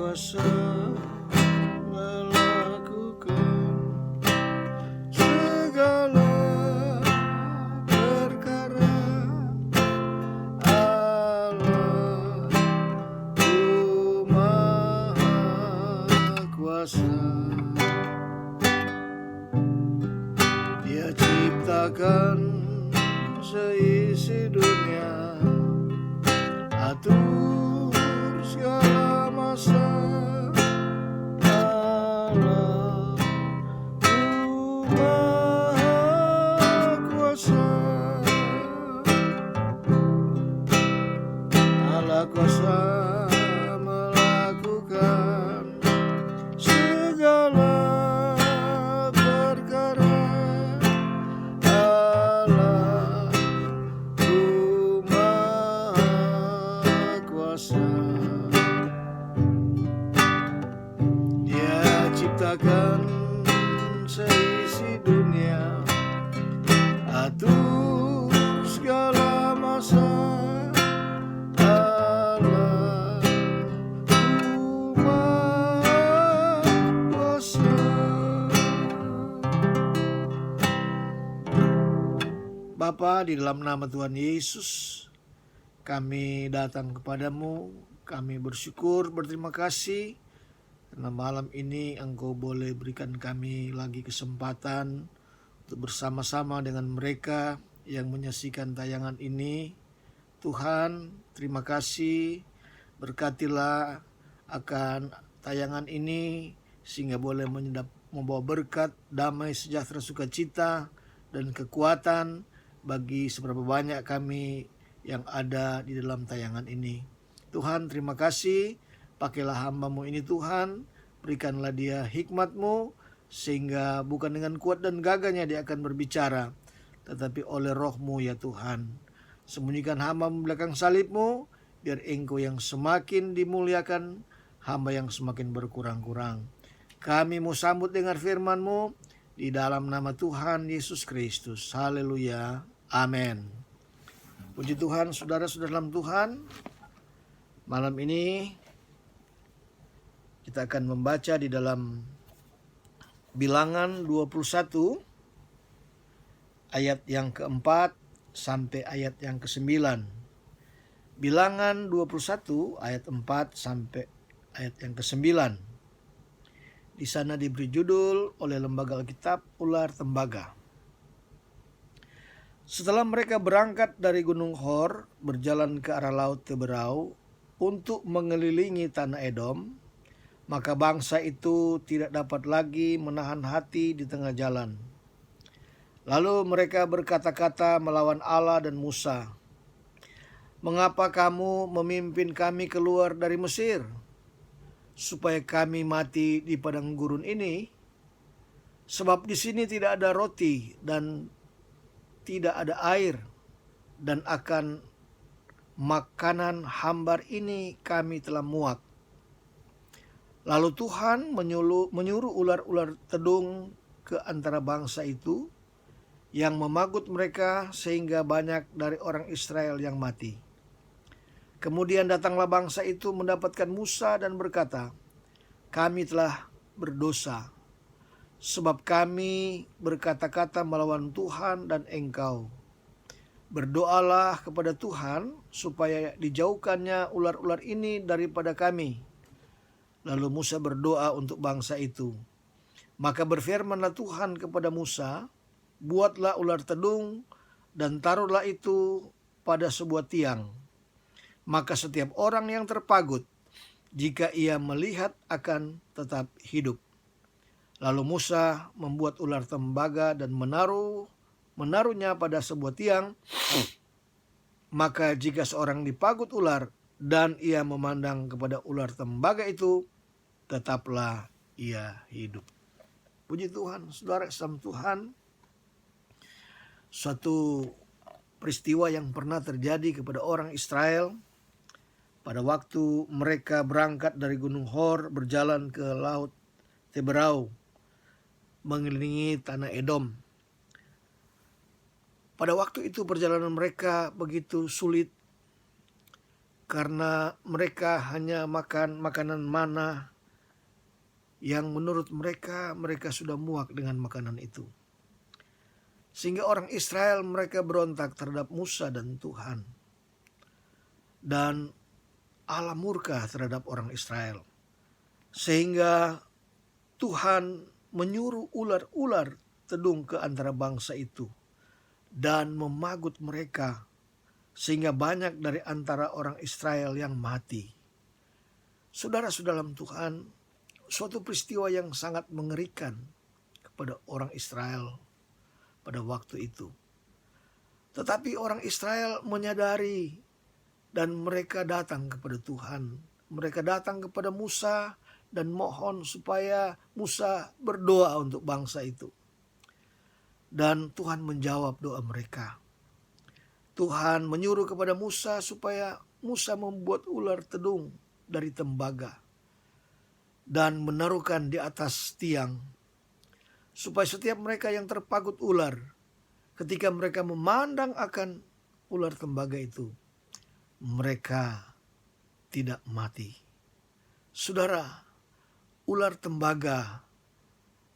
kuasa melakukan segala perkara. Allah-Ku Maha Kuasa. Dia ciptakan seisi dunia, atur segala masa. Allah-Ku Maha Kuasa. Allah kuasa melakukan segala perkara. Allah-Ku Maha Kuasa. Dia ciptakan seisi dunia, atur segala masa. Allah-Ku Maha Kuasa. Bapa, di dalam nama Tuhan Yesus, kami datang kepadamu. Kami bersyukur, berterima kasih karena malam ini Engkau boleh berikan kami lagi kesempatan untuk bersama-sama dengan mereka yang menyaksikan tayangan ini. Tuhan, terima kasih, berkatilah akan tayangan ini sehingga boleh membawa berkat, damai, sejahtera, sukacita, dan kekuatan bagi seberapa banyak kami yang ada di dalam tayangan ini. Tuhan, terima kasih, pakailah hamba-Mu ini Tuhan, berikanlah dia hikmat-Mu, sehingga bukan dengan kuat dan gagahnya dia akan berbicara, tetapi oleh Roh-Mu ya Tuhan. Sembunyikan hamba-Mu belakang salib-Mu, biar Engkau yang semakin dimuliakan, hamba yang semakin berkurang-kurang. Kami mau sambut dengar firman-Mu, di dalam nama Tuhan Yesus Kristus. Haleluya. Amin. Puji Tuhan, saudara-saudara dalam Tuhan. Malam ini kita akan membaca di dalam Bilangan 21 ayat yang keempat sampai ayat yang ke-9. Bilangan 21 ayat 4 sampai ayat yang ke-9. Di sana diberi judul oleh Lembaga Alkitab Ular Tembaga. Setelah mereka berangkat dari Gunung Hor, berjalan ke arah Laut Teberau untuk mengelilingi tanah Edom, maka bangsa itu tidak dapat lagi menahan hati di tengah jalan. Lalu mereka berkata-kata melawan Allah dan Musa, "Mengapa kamu memimpin kami keluar dari Mesir, supaya kami mati di padang gurun ini? Sebab di sini tidak ada roti dan tidak ada air, dan akan makanan hambar ini kami telah muak." Lalu Tuhan menyuruh ular-ular tedung ke antara bangsa itu, yang memagut mereka sehingga banyak dari orang Israel yang mati. Kemudian datanglah bangsa itu mendapatkan Musa dan berkata, "Kami telah berdosa, sebab kami berkata-kata melawan Tuhan dan engkau. Berdoalah kepada Tuhan supaya dijauhkannya ular-ular ini daripada kami." Lalu Musa berdoa untuk bangsa itu. Maka berfirmanlah Tuhan kepada Musa, "Buatlah ular tedung dan taruhlah itu pada sebuah tiang. Maka setiap orang yang terpagut, jika ia melihat, akan tetap hidup." Lalu Musa membuat ular tembaga dan menaruhnya pada sebuah tiang. Maka jika seorang dipagut ular dan ia memandang kepada ular tembaga itu, tetaplah ia hidup. Puji Tuhan, saudara sama Tuhan. Suatu peristiwa yang pernah terjadi kepada orang Israel pada waktu mereka berangkat dari Gunung Hor berjalan ke Laut Teberau mengelilingi tanah Edom. Pada waktu itu perjalanan mereka begitu sulit. karena mereka hanya makan makanan mana yang menurut mereka sudah muak dengan makanan itu. Sehingga orang Israel mereka berontak terhadap Musa dan Tuhan. Dan Allah murka terhadap orang Israel. Sehingga Tuhan menyuruh ular-ular tedung ke antara bangsa itu dan memagut mereka, sehingga banyak dari antara orang Israel yang mati. Saudara-saudara dalam Tuhan, suatu peristiwa yang sangat mengerikan kepada orang Israel pada waktu itu. Tetapi orang Israel menyadari dan mereka datang kepada Tuhan. Mereka datang kepada Musa dan mohon supaya Musa berdoa untuk bangsa itu. Dan Tuhan menjawab doa mereka. Tuhan menyuruh kepada Musa supaya Musa membuat ular tedung dari tembaga dan menaruhkan di atas tiang, supaya setiap mereka yang terpagut ular, ketika mereka memandang akan ular tembaga itu, mereka tidak mati. Saudara, ular tembaga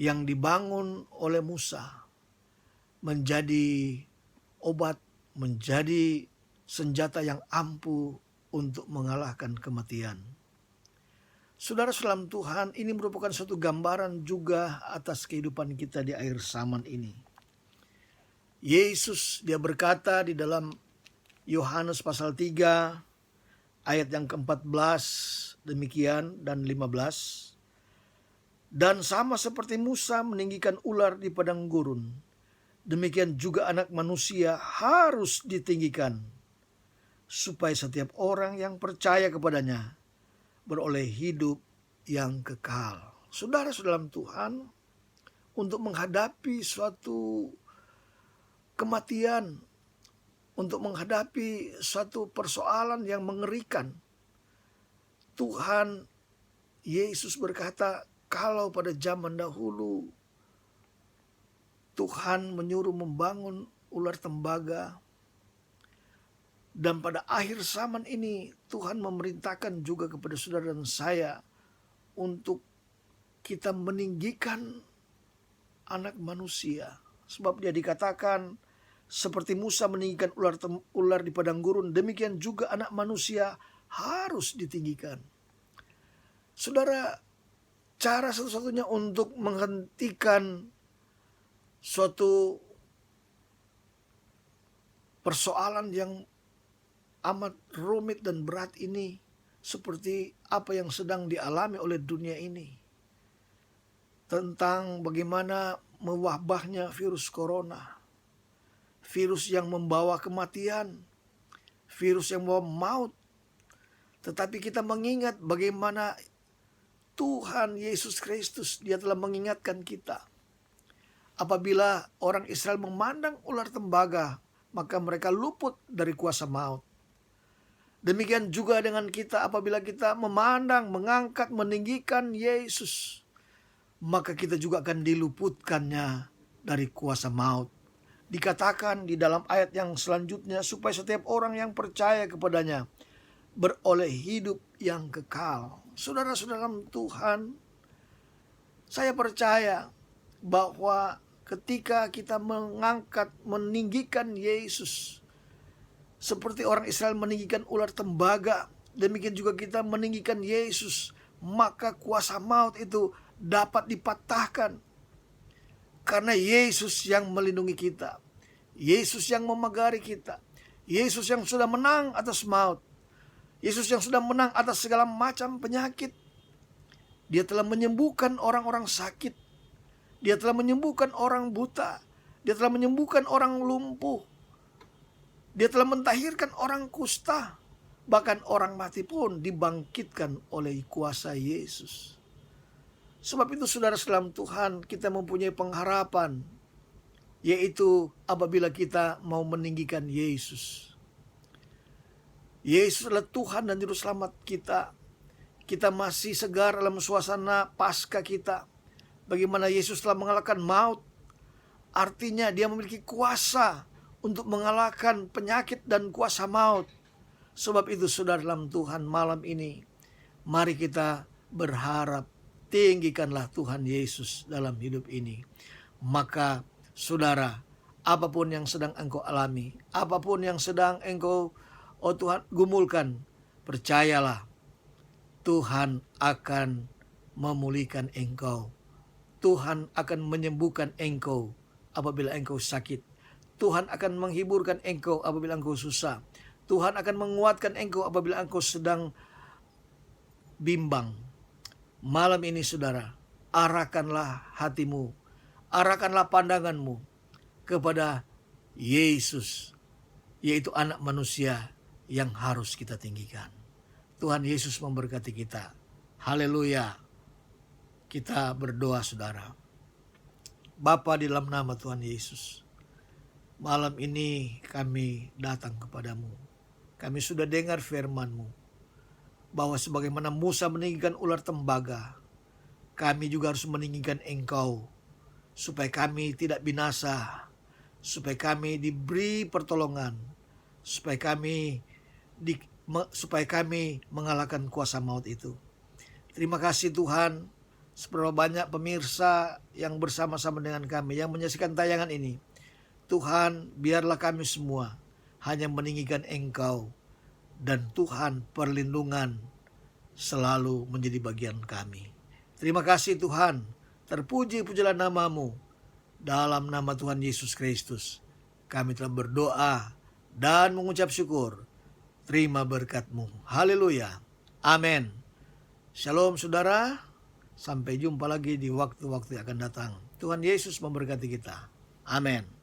yang dibangun oleh Musa menjadi obat, menjadi senjata yang ampuh untuk mengalahkan kematian. Saudara dalam Tuhan, ini merupakan suatu gambaran juga atas kehidupan kita di akhir zaman ini. Yesus dia berkata di dalam Yohanes pasal 3 ayat yang ke-14 demikian dan 15. Dan sama seperti Musa meninggikan ular di padang gurun, demikian juga Anak Manusia harus ditinggikan, supaya setiap orang yang percaya kepadanya beroleh hidup yang kekal. Saudara-saudara dalam Tuhan, untuk menghadapi suatu kematian, untuk menghadapi suatu persoalan yang mengerikan, Tuhan Yesus berkata, kalau pada zaman dahulu Tuhan menyuruh membangun ular tembaga, dan pada akhir zaman ini Tuhan memerintahkan juga kepada saudara dan saya untuk kita meninggikan Anak Manusia. Sebab dia dikatakan seperti Musa meninggikan ular di padang gurun, demikian juga Anak Manusia harus ditinggikan. Saudara, cara satu-satunya untuk menghentikan suatu persoalan yang amat rumit dan berat ini, seperti apa yang sedang dialami oleh dunia ini, tentang bagaimana mewabahnya virus corona, virus yang membawa kematian, virus yang membawa maut. Tetapi kita mengingat bagaimana Tuhan Yesus Kristus, dia telah mengingatkan kita. Apabila orang Israel memandang ular tembaga, maka mereka luput dari kuasa maut. Demikian juga dengan kita, apabila kita memandang, mengangkat, meninggikan Yesus, maka kita juga akan diluputkannya dari kuasa maut. Dikatakan di dalam ayat yang selanjutnya, supaya setiap orang yang percaya kepadanya beroleh hidup yang kekal. Saudara-saudara Tuhan, saya percaya bahwa ketika kita mengangkat, meninggikan Yesus, seperti orang Israel meninggikan ular tembaga, demikian juga kita meninggikan Yesus, maka kuasa maut itu dapat dipatahkan. Karena Yesus yang melindungi kita, Yesus yang memagari kita, Yesus yang sudah menang atas maut, Yesus yang sudah menang atas segala macam penyakit. Dia telah menyembuhkan orang-orang sakit, dia telah menyembuhkan orang buta, dia telah menyembuhkan orang lumpuh, dia telah mentahirkan orang kusta, bahkan orang mati pun dibangkitkan oleh kuasa Yesus. Sebab itu saudara dalam Tuhan, kita mempunyai pengharapan, yaitu apabila kita mau meninggikan Yesus. Yesus adalah Tuhan dan Juru Selamat kita. Kita masih segar dalam suasana pasca kita. Bagaimana Yesus telah mengalahkan maut. Artinya dia memiliki kuasa untuk mengalahkan penyakit dan kuasa maut. Sebab itu saudara dalam Tuhan malam ini, mari kita berharap, tinggikanlah Tuhan Yesus dalam hidup ini. Maka saudara, apapun yang sedang engkau alami, apapun yang sedang engkau, oh Tuhan, gumulkan, percayalah Tuhan akan memulihkan engkau. Tuhan akan menyembuhkan engkau apabila engkau sakit. Tuhan akan menghiburkan engkau apabila engkau susah. Tuhan akan menguatkan engkau apabila engkau sedang bimbang. Malam ini saudara, arahkanlah hatimu, arahkanlah pandanganmu kepada Yesus, yaitu anak manusia yang harus kita tinggikan. Tuhan Yesus memberkati kita. Haleluya. Kita berdoa saudara. Bapa, di dalam nama Tuhan Yesus, malam ini kami datang kepadamu. Kami sudah dengar firman-Mu, bahwa sebagaimana Musa meninggikan ular tembaga, kami juga harus meninggikan Engkau, supaya kami tidak binasa, supaya kami diberi pertolongan, supaya kami mengalahkan kuasa maut itu. Terima kasih Tuhan, seberapa banyak pemirsa yang bersama-sama dengan kami, yang menyaksikan tayangan ini. Tuhan, biarlah kami semua hanya meninggikan Engkau, dan Tuhan, perlindungan selalu menjadi bagian kami. Terima kasih Tuhan, terpuji-pujilah nama-Mu. Dalam nama Tuhan Yesus Kristus, kami telah berdoa dan mengucap syukur. Terima berkat-Mu. Haleluya. Amin. Shalom saudara. Sampai jumpa lagi di waktu-waktu yang akan datang. Tuhan Yesus memberkati kita. Amin.